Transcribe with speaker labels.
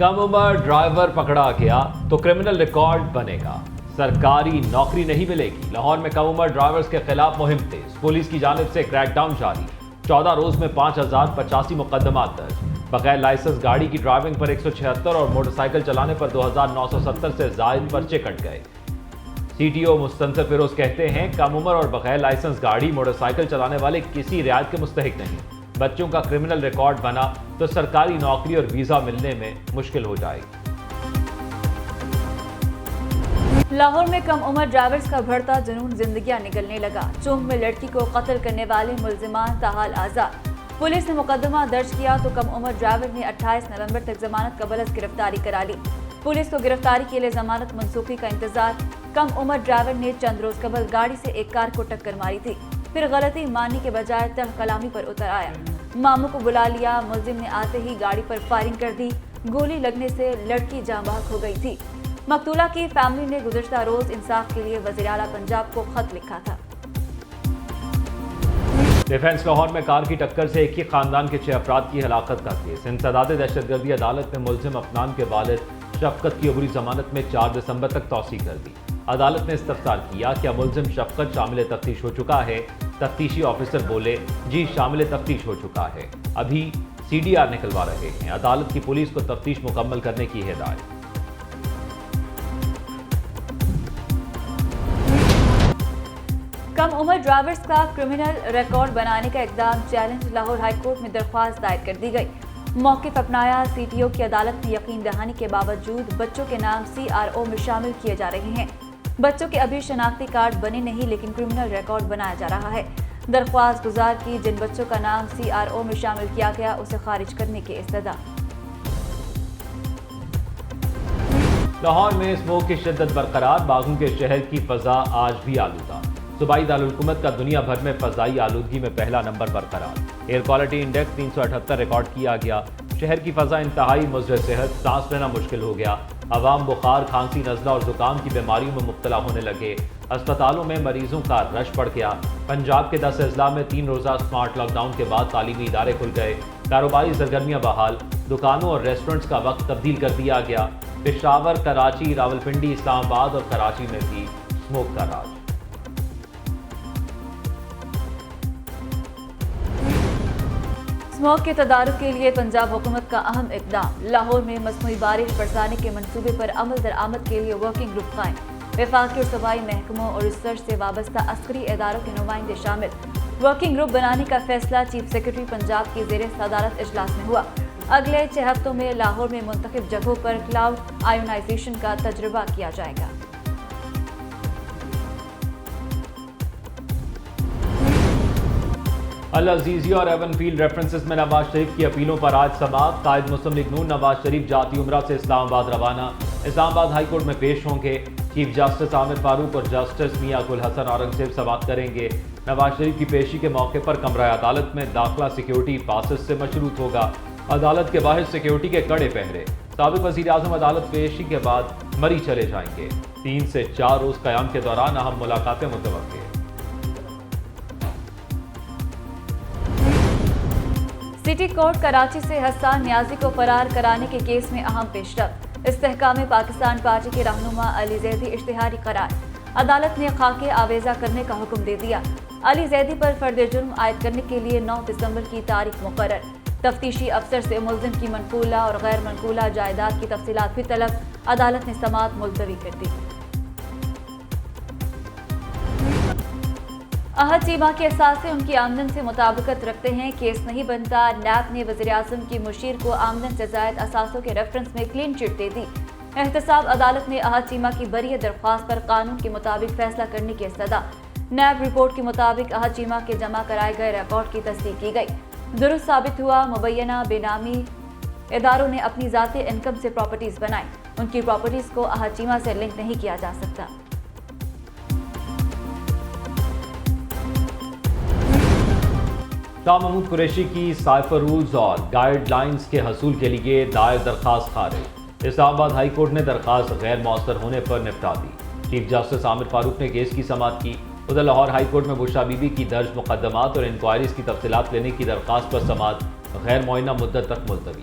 Speaker 1: کم عمر driver پکڑا گیا تو کرمنل ریکارڈ بنے گا، سرکاری نوکری نہیں ملے گی۔ لاہور میں کم عمر ڈرائیورز کے خلاف مہم تیز، پولیس کی جانب سے کریک ڈاؤن جاری، 14 روز میں 5085 مقدمات درج، بغیر لائسنس گاڑی کی ڈرائیونگ پر 176 اور موٹر سائیکل چلانے پر 2970 سے زائد پرچے کٹ گئے۔ C T O Mustansar Feroz کہتے ہیں کم عمر اور بغیر لائسنس گاڑی موٹر سائیکل چلانے والے کسی رعایت کے مستحق نہیں، بچوں کا کرمنل ریکارڈ بنا تو سرکاری نوکری اور ویزا ملنے میں مشکل ہو جائے گی۔
Speaker 2: لاہور میں کم عمر ڈرائیورز کا بڑھتا جنون زندگیاں نگلنے لگا، چونک میں لڑکی کو قتل کرنے والے ملزمان تاحال آزاد، پولیس نے مقدمہ درج کیا تو کم عمر ڈرائیور نے 28 نومبر تک ضمانت قبل از گرفتاری کرا لی۔ پولیس کو گرفتاری کے لیے ضمانت منسوخی کا انتظار۔ کم عمر ڈرائیور نے چند روز قبل گاڑی سے ایک کار کو ٹکر ماری تھی، پھر غلطی ماننے کے بجائے تلخ کلامی پر اتر آیا، ماموں کو بلا لیا، ملزم نے آتے ہی گاڑی پر فائرنگ کر دی، گولی لگنے سے لڑکی جاں بحق ہو گئی تھی۔ مقتولہ کی فیملی نے گزشتہ روز انصاف کے لیے وزیر اعلیٰ پنجاب کو خط لکھا تھا۔
Speaker 1: ڈیفنس لاہور میں کار کی ٹکر سے ایک ہی خاندان کے 6 افراد کی ہلاکت کا کیس، انسداد دہشت گردی عدالت نے ملزم افنان کے والد شفقت کی عبوری ضمانت میں 4 دسمبر تک توسیع کر دی۔ عدالت نے استفسار کیا کیا ملزم شفقت شامل تفتیش ہو چکا ہے؟ تفتیشی آفیسر بولے جی شامل تفتیش ہو چکا ہے، ابھی سی ڈی آر نکلوا رہے ہیں۔ عدالت کی پولیس کو تفتیش مکمل کرنے کی ہدایت۔
Speaker 2: کم عمر ڈرائیورز کا کرمنل ریکارڈ بنانے کا اقدام چیلنج، لاہور ہائی کورٹ میں درخواست دائر کر دی گئی۔ موقف اپنایا، سی ٹی او کی عدالت میں یقین دہانی کے باوجود بچوں کے نام سی آر او میں شامل کیے جا رہے ہیں۔ بچوں کے ابھی شناختی کارڈ بنے نہیں لیکن کرمنل ریکارڈ بنایا جا رہا ہے۔ درخواست گزار کی جن بچوں کا نام سی آر او میں شامل کیا گیا اسے خارج کرنے کی استدعا۔
Speaker 1: لاہور میں اسموگ کی شدت برقرار، باغوں کے شہر کی فضا آج بھی آلودہ، صوبائی دارالحکومت کا دنیا بھر میں فضائی آلودگی میں پہلا نمبر برقرار، ایئر کوالٹی انڈیکس 378 ریکارڈ کیا گیا۔ شہر کی فضا انتہائی مضر صحت، سانس لینا مشکل ہو گیا، عوام بخار، کھانسی، نزلہ اور زکام کی بیماریوں میں مبتلا ہونے لگے، اسپتالوں میں مریضوں کا رش بڑھ گیا۔ پنجاب کے 10 اضلاع میں 3 روزہ سمارٹ لاک ڈاؤن کے بعد تعلیمی ادارے کھل گئے، کاروباری سرگرمیاں بحال، دکانوں اور ریسٹورنٹس کا وقت تبدیل کر دیا گیا۔ پشاور، کراچی، راولپنڈی، اسلام آباد اور کراچی میں بھی اسموگ کا راج۔
Speaker 2: اسموگ کے تدارک کے لیے پنجاب حکومت کا اہم اقدام، لاہور میں مصنوعی بارش برسانے کے منصوبے پر عمل درآمد کے لیے ورکنگ گروپ قائم، وفاقی اور صوبائی محکموں اور ریسرچ سے وابستہ عسکری اداروں کے نمائندے شامل۔ ورکنگ گروپ بنانے کا فیصلہ چیف سیکرٹری پنجاب کی زیر صدارت اجلاس میں ہوا۔ اگلے 6 ہفتوں میں لاہور میں منتخب جگہوں پر کلاؤڈ آئونائزیشن کا تجربہ کیا جائے گا۔
Speaker 1: العزیزی اور ایون فیلڈ ریفرنسز میں نواز شریف کی اپیلوں پر آج سماعت، قائد مسلم لیگ نون نواز شریف جاتی عمرہ سے اسلام آباد روانہ، اسلام آباد ہائی کورٹ میں پیش ہوں گے۔ چیف جسٹس عامر فاروق اور جسٹس میاں گل حسن اورنگزیب سماعت کریں گے۔ نواز شریف کی پیشی کے موقع پر کمرہ عدالت میں داخلہ سیکیورٹی پاسز سے مشروط ہوگا، عدالت کے باہر سیکیورٹی کے کڑے پہرے۔ سابق وزیر اعظم عدالت پیشی کے بعد مری چلے جائیں گے۔ 3 سے 4 روز قیام کے دوران اہم ملاقاتیں متوقع۔
Speaker 2: سٹی کورٹ کراچی سے حسان نیازی کو فرار کرانے کے کیس میں اہم پیش رفت، استحکام پاکستان پارٹی کے رہنما علی زیدی اشتہاری قرار، عدالت نے خاکے آویزہ کرنے کا حکم دے دیا۔ علی زیدی پر فرد جرم عائد کرنے کے لیے 9 دسمبر کی تاریخ مقرر، تفتیشی افسر سے ملزم کی منقولہ اور غیر منقولہ جائیداد کی تفصیلات بھی طلب، عدالت نے سماعت ملتوی کر دی۔ احد چیمہ کے اثاثے ان کی آمدن سے مطابقت رکھتے ہیں، کیس نہیں بنتا۔ نیب نے وزیر اعظم کی مشیر کو آمدن سے زائد اثاثوں کے ریفرنس میں کلین چٹ دے دی۔ احتساب عدالت نے احد چیمہ کی بریت درخواست پر قانون کے مطابق فیصلہ کرنے کی استدعا۔ نیب رپورٹ کے مطابق احد چیمہ کے جمع کرائے گئے ریکارڈ کی تصدیق کی گئی، درست ثابت ہوا مبینہ بے نامی اداروں نے اپنی ذاتی انکم سے پراپرٹیز بنائی، ان کی پراپرٹیز کو احد چیمہ سے لنک نہیں کیا جا سکتا۔
Speaker 1: شاہ محمود قریشی کی سائفر رولز اور گائیڈ لائنز کے حصول کے لیے دائر درخواست خارج، اسلام آباد ہائی کورٹ نے درخواست غیر مؤثر ہونے پر نپٹا دی۔ چیف جسٹس عامر فاروق نے کیس کی سماعت کی۔ ادھر لاہور ہائی کورٹ میں بشرا بی بی کی درج مقدمات اور انکوائریز کی تفصیلات لینے کی درخواست پر سماعت غیر معینہ مدت تک ملتوی۔